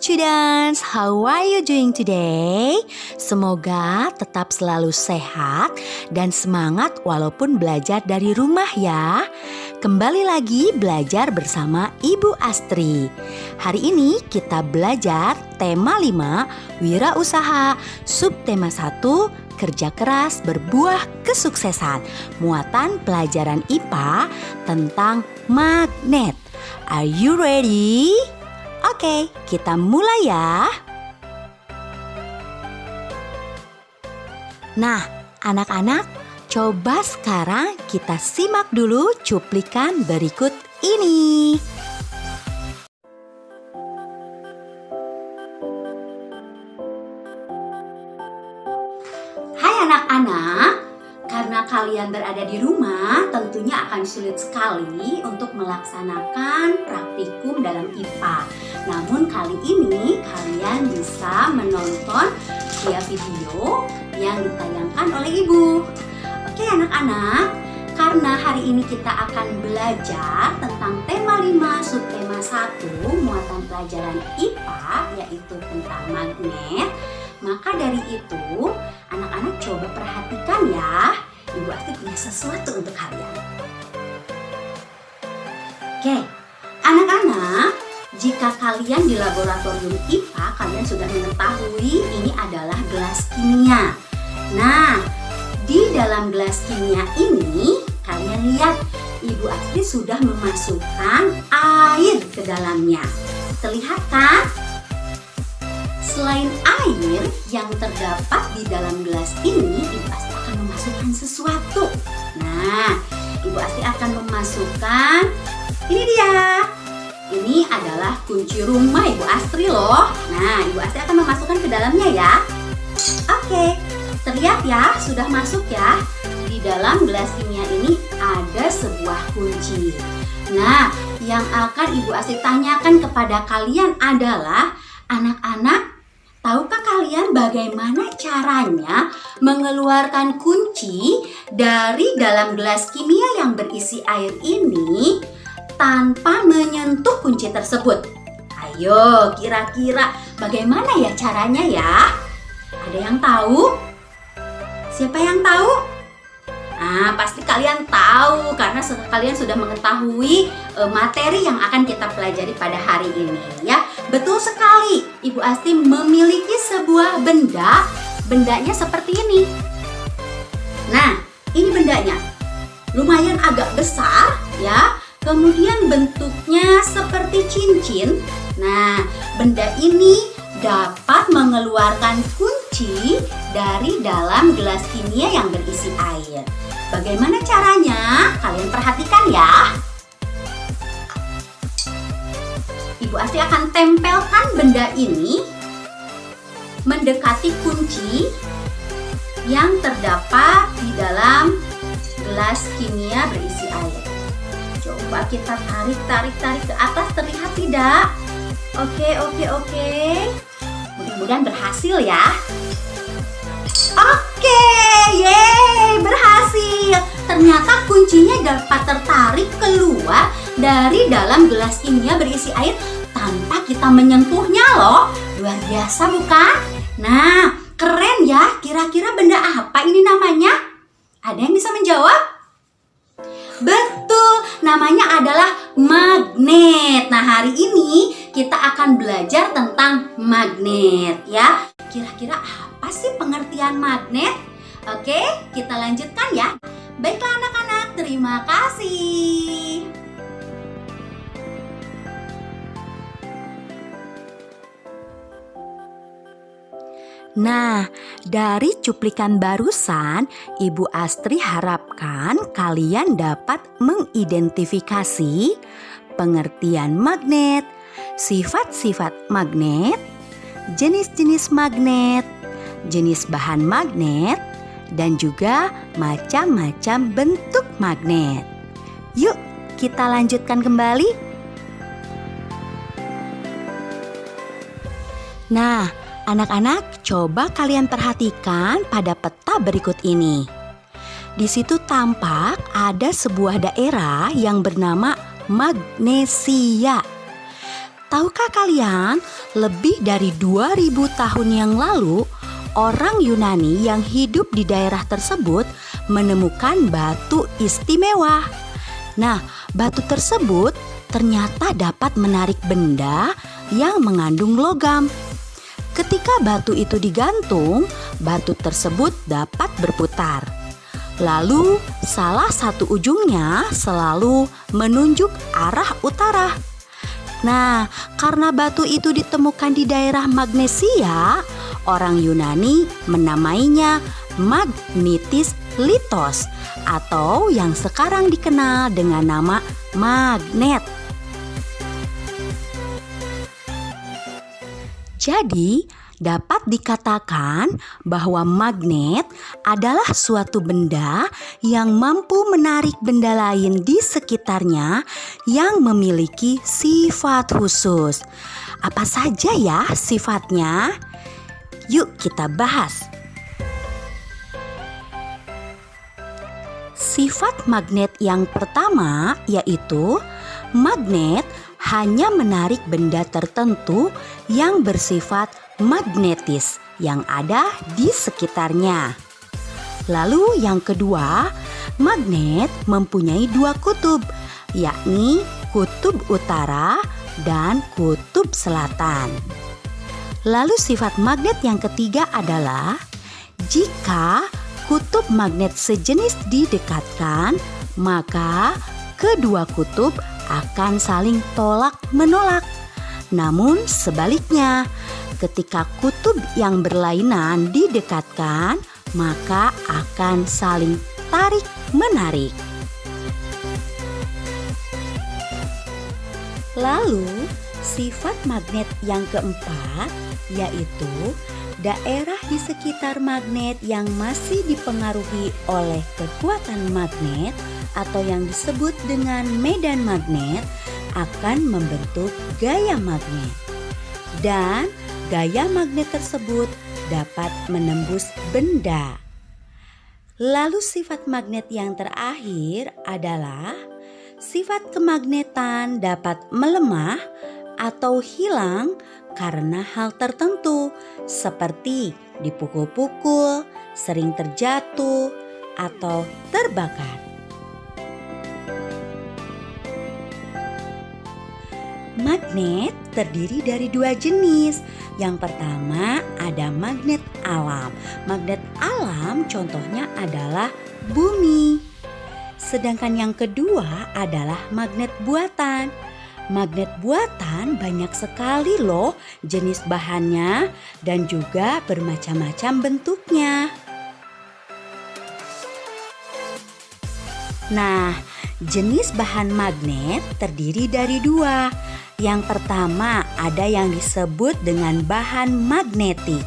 students, how are you doing today? Semoga tetap selalu sehat dan semangat walaupun belajar dari rumah ya. Kembali lagi belajar bersama Ibu Astri. Hari ini kita belajar tema 5, wirausaha, subtema 1, kerja keras berbuah kesuksesan. Muatan pelajaran IPA tentang magnet. Are you ready? Oke, kita mulai ya. Nah, anak-anak, coba sekarang kita simak dulu cuplikan berikut ini. Hai anak-anak, karena kalian berada di rumah, tentunya akan sulit sekali untuk melaksanakan praktikum dalam IPA. Namun kali ini kalian bisa menonton via video yang ditayangkan oleh Ibu. Oke anak-anak, karena hari ini kita akan belajar tentang tema 5 subtema 1 muatan pelajaran IPA, yaitu tentang magnet. Maka dari itu, anak-anak coba perhatikan ya. Ibu Astri punya sesuatu untuk kalian. Oke, anak-anak, jika kalian di laboratorium IPA, kalian sudah mengetahui ini adalah gelas kimia. Nah, di dalam gelas kimia ini, kalian lihat Ibu Astri sudah memasukkan air ke dalamnya. Terlihat kan? Selain air yang terdapat di dalam gelas ini, Ibu Astri akan memasukkan sesuatu. Nah, Ibu Astri akan memasukkan, ini dia. Ini adalah kunci rumah Ibu Astri loh. Nah, Ibu Astri akan memasukkan ke dalamnya ya. Oke, terlihat ya, sudah masuk ya. Di dalam gelas kimia ini ada sebuah kunci. Nah, yang akan Ibu Astri tanyakan kepada kalian adalah, anak-anak, tahukah kalian bagaimana caranya mengeluarkan kunci dari dalam gelas kimia yang berisi air ini tanpa menyentuh kunci tersebut? Ayo, kira-kira bagaimana ya caranya ya? Ada yang tahu? Siapa yang tahu? Nah, pasti kalian tahu karena kalian sudah mengetahui materi yang akan kita pelajari pada hari ini ya. Betul sekali, Ibu Astri memiliki sebuah benda. Bendanya seperti ini. Nah, ini bendanya. Lumayan agak besar ya. Kemudian bentuknya seperti cincin. Nah, benda ini dapat mengeluarkan kunci dari dalam gelas kimia yang berisi air. Bagaimana caranya? Kalian perhatikan ya. Ibu Astri akan tempelkan benda ini mendekati kunci yang terdapat di dalam gelas kimia berisi air. Coba kita tarik ke atas, terlihat tidak? Oke. Mudah-mudahan berhasil ya. Oke, yeay, berhasil. Ternyata kuncinya dapat tertarik keluar dari dalam gelas kimia berisi air tanpa kita menyentuhnya loh. Luar biasa bukan? Nah, keren ya. Kira-kira benda apa ini namanya? Ada yang bisa menjawab? Betul, namanya adalah magnet. Nah, hari ini kita akan belajar tentang magnet ya. Kira-kira apa sih pengertian magnet? Oke, kita lanjutkan ya. Baiklah anak-anak, terima kasih. Nah, dari cuplikan barusan, Ibu Astri harapkan kalian dapat mengidentifikasi pengertian magnet, sifat-sifat magnet, jenis-jenis magnet, jenis bahan magnet, dan juga macam-macam bentuk magnet. Yuk, kita lanjutkan kembali. Nah, anak-anak, coba kalian perhatikan pada peta berikut ini. Di situ tampak ada sebuah daerah yang bernama Magnesia. tahukah kalian, lebih dari 2000 tahun yang lalu, orang Yunani yang hidup di daerah tersebut menemukan batu istimewa. Nah, batu tersebut ternyata dapat menarik benda yang mengandung logam. Ketika batu itu digantung, batu tersebut dapat berputar. Lalu, salah satu ujungnya selalu menunjuk arah utara. Nah, karena batu itu ditemukan di daerah Magnesia, orang Yunani menamainya Magnetis Litos atau yang sekarang dikenal dengan nama magnet. Jadi, dapat dikatakan bahwa magnet adalah suatu benda yang mampu menarik benda lain di sekitarnya yang memiliki sifat khusus. Apa saja ya sifatnya? Yuk kita bahas. Sifat magnet yang pertama yaitu magnet hanya menarik benda tertentu yang bersifat magnetis yang ada di sekitarnya. Lalu yang kedua, magnet mempunyai dua kutub, yakni kutub utara dan kutub selatan. Lalu sifat magnet yang ketiga adalah jika kutub magnet sejenis didekatkan, maka kedua kutub akan saling tolak-menolak. Namun sebaliknya, ketika kutub yang berlainan didekatkan, maka akan saling tarik-menarik. Lalu, sifat magnet yang keempat yaitu daerah di sekitar magnet yang masih dipengaruhi oleh kekuatan magnet atau yang disebut dengan medan magnet akan membentuk gaya magnet. Dan gaya magnet tersebut dapat menembus benda. Lalu sifat magnet yang terakhir adalah sifat kemagnetan dapat melemah atau hilang karena hal tertentu seperti dipukul-pukul, sering terjatuh, atau terbakar. Magnet terdiri dari dua jenis. Yang pertama ada magnet alam. Magnet alam contohnya adalah bumi. Sedangkan yang kedua adalah magnet buatan. Magnet buatan banyak sekali loh jenis bahannya dan juga bermacam-macam bentuknya. Nah, jenis bahan magnet terdiri dari dua. Yang pertama ada yang disebut dengan bahan magnetik.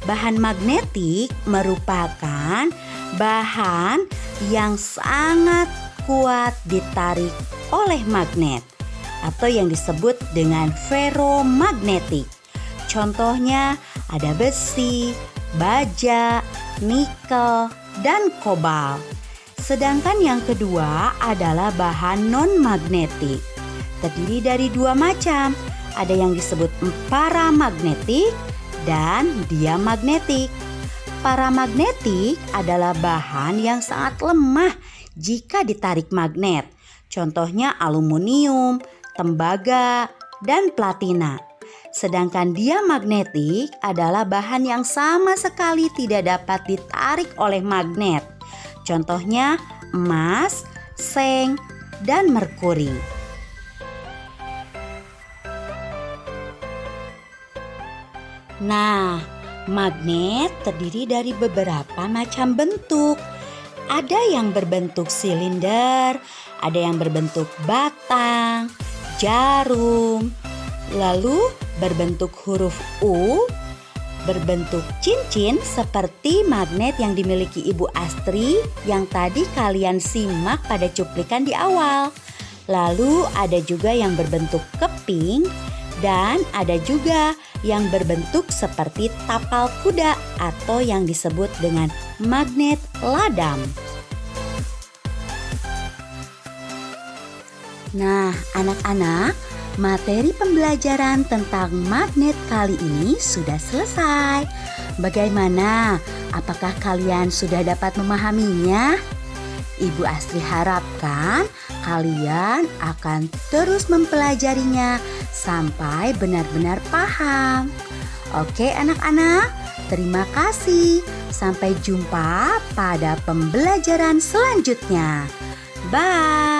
Bahan magnetik merupakan bahan yang sangat kuat ditarik oleh magnet atau yang disebut dengan ferromagnetik. Contohnya ada besi, baja, nikel, dan kobalt. Sedangkan yang kedua adalah bahan non-magnetik. Terdiri dari dua macam, ada yang disebut paramagnetik dan diamagnetik. Paramagnetik adalah bahan yang sangat lemah jika ditarik magnet. Contohnya aluminium, tembaga, dan platina. Sedangkan diamagnetik adalah bahan yang sama sekali tidak dapat ditarik oleh magnet. Contohnya emas, seng, dan merkuri. Nah, magnet terdiri dari beberapa macam bentuk. Ada yang berbentuk silinder, ada yang berbentuk batang, jarum, lalu berbentuk huruf U, berbentuk cincin seperti magnet yang dimiliki Ibu Astri yang tadi kalian simak pada cuplikan di awal. Lalu ada juga yang berbentuk keping dan ada juga yang berbentuk seperti tapal kuda atau yang disebut dengan magnet ladam. Nah, anak-anak, materi pembelajaran tentang magnet kali ini sudah selesai. Bagaimana? Apakah kalian sudah dapat memahaminya? Ibu Astri harapkan kalian akan terus mempelajarinya sampai benar-benar paham. Oke anak-anak, terima kasih. Sampai jumpa pada pembelajaran selanjutnya. Bye.